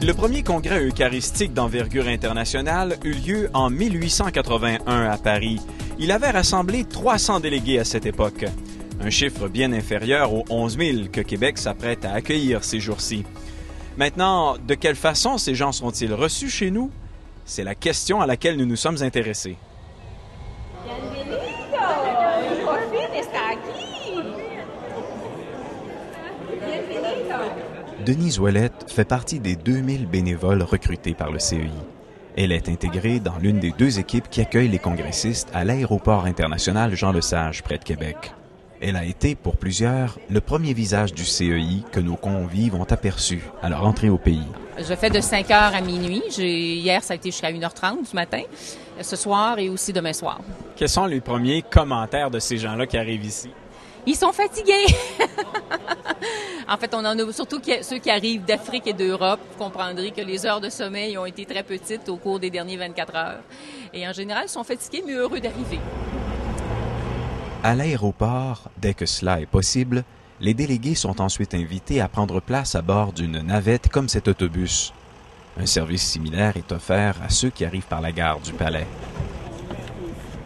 Le premier congrès eucharistique d'envergure internationale eut lieu en 1881 à Paris. Il avait rassemblé 300 délégués à cette époque. Un chiffre bien inférieur aux 11 000 que Québec s'apprête à accueillir ces jours-ci. Maintenant, de quelle façon ces gens sont-ils reçus chez nous? C'est la question à laquelle nous nous sommes intéressés. Denise Ouellette fait partie des 2000 bénévoles recrutés par le CEI. Elle est intégrée dans l'une des 2 équipes qui accueillent les congressistes à l'aéroport international Jean-Lesage, près de Québec. Elle a été, pour plusieurs, le premier visage du CEI que nos convives ont aperçu à leur entrée au pays. Je fais de 5 heures à minuit. Hier, ça a été jusqu'à 1h30 du matin, ce soir et aussi demain soir. Quels sont les premiers commentaires de ces gens-là qui arrivent ici? Ils sont fatigués. En fait, on en a surtout ceux qui arrivent d'Afrique et d'Europe. Vous comprendrez que les heures de sommeil ont été très petites au cours des derniers 24 heures. Et en général, ils sont fatigués mais heureux d'arriver. À l'aéroport, dès que cela est possible, les délégués sont ensuite invités à prendre place à bord d'une navette comme cet autobus. Un service similaire est offert à ceux qui arrivent par la gare du Palais.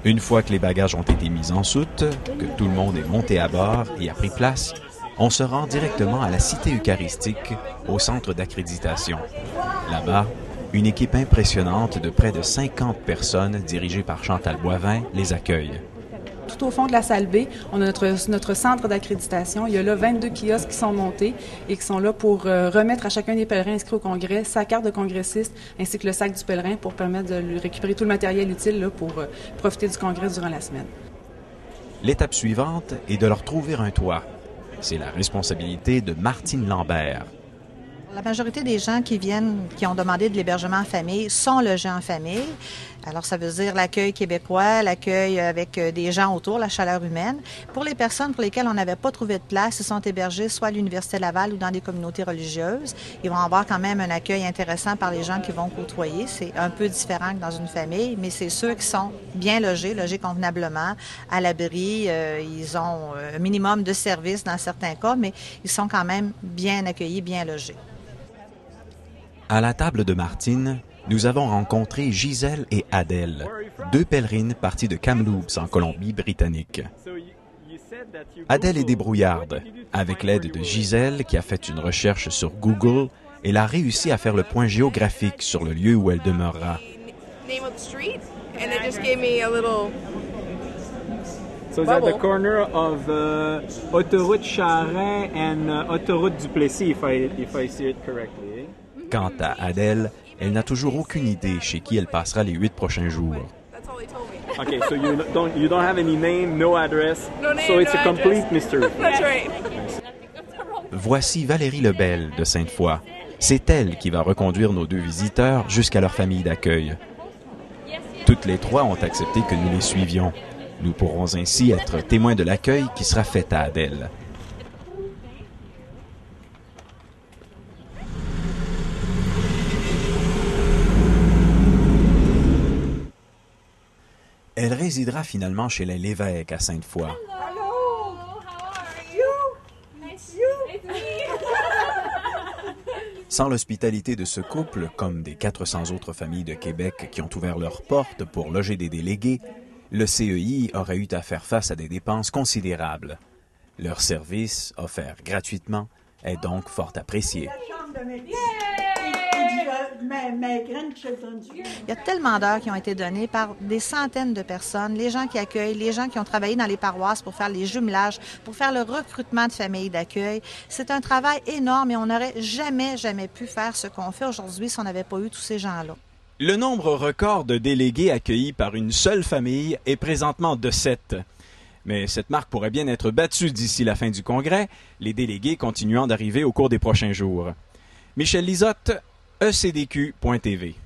Une fois que les bagages ont été mis en soute, que tout le monde est monté à bord et a pris place, on se rend directement à la Cité eucharistique, au centre d'accréditation. Là-bas, une équipe impressionnante de près de 50 personnes, dirigée par Chantal Boivin, les accueille. Tout au fond de la salle B, on a notre centre d'accréditation. Il y a là 22 kiosques qui sont montés et qui sont là pour remettre à chacun des pèlerins inscrits au congrès sa carte de congressiste ainsi que le sac du pèlerin pour permettre de lui récupérer tout le matériel utile là, pour profiter du congrès durant la semaine. L'étape suivante est de leur trouver un toit. C'est la responsabilité de Martine Lambert. La majorité des gens qui viennent, qui ont demandé de l'hébergement en famille, sont logés en famille. Alors, ça veut dire l'accueil québécois, l'accueil avec des gens autour, la chaleur humaine. Pour les personnes pour lesquelles on n'avait pas trouvé de place, ils sont hébergés soit à l'Université Laval ou dans des communautés religieuses. Ils vont avoir quand même un accueil intéressant par les gens qui vont côtoyer. C'est un peu différent que dans une famille, mais c'est ceux qui sont bien logés convenablement, à l'abri. Ils ont un minimum de services dans certains cas, mais ils sont quand même bien accueillis, bien logés. À la table de Martine, nous avons rencontré Gisèle et Adèle, 2 pèlerines parties de Kamloops en Colombie-Britannique. Adèle est débrouillarde. Avec l'aide de Gisèle, qui a fait une recherche sur Google, elle a réussi à faire le point géographique sur le lieu où elle demeurera. So is that the corner of autoroute Charest and autoroute Duplessis, if I see it correctly? Quant à Adèle, elle n'a toujours aucune idée chez qui elle passera les 8 prochains jours. Okay, so you don't have any name, no address, so it's a complete mystery. That's right. Voici Valérie Lebel de Sainte-Foy. C'est elle qui va reconduire nos 2 visiteurs jusqu'à leur famille d'accueil. Toutes les 3 ont accepté que nous les suivions. Nous pourrons ainsi être témoins de l'accueil qui sera fait à Adèle. Elle résidera finalement chez les Lévesque à Sainte-Foy. Hello, how are you? Nice you. Sans l'hospitalité de ce couple, comme des 400 autres familles de Québec qui ont ouvert leurs portes pour loger des délégués, le CEI aurait eu à faire face à des dépenses considérables. Leur service, offert gratuitement, est donc fort apprécié. Il y a tellement d'heures qui ont été données par des centaines de personnes, les gens qui accueillent, les gens qui ont travaillé dans les paroisses pour faire les jumelages, pour faire le recrutement de familles d'accueil. C'est un travail énorme et on n'aurait jamais pu faire ce qu'on fait aujourd'hui si on n'avait pas eu tous ces gens-là. Le nombre record de délégués accueillis par une seule famille est présentement de 7. Mais cette marque pourrait bien être battue d'ici la fin du congrès, les délégués continuant d'arriver au cours des prochains jours. Michel Lisotte, ECDQ.tv.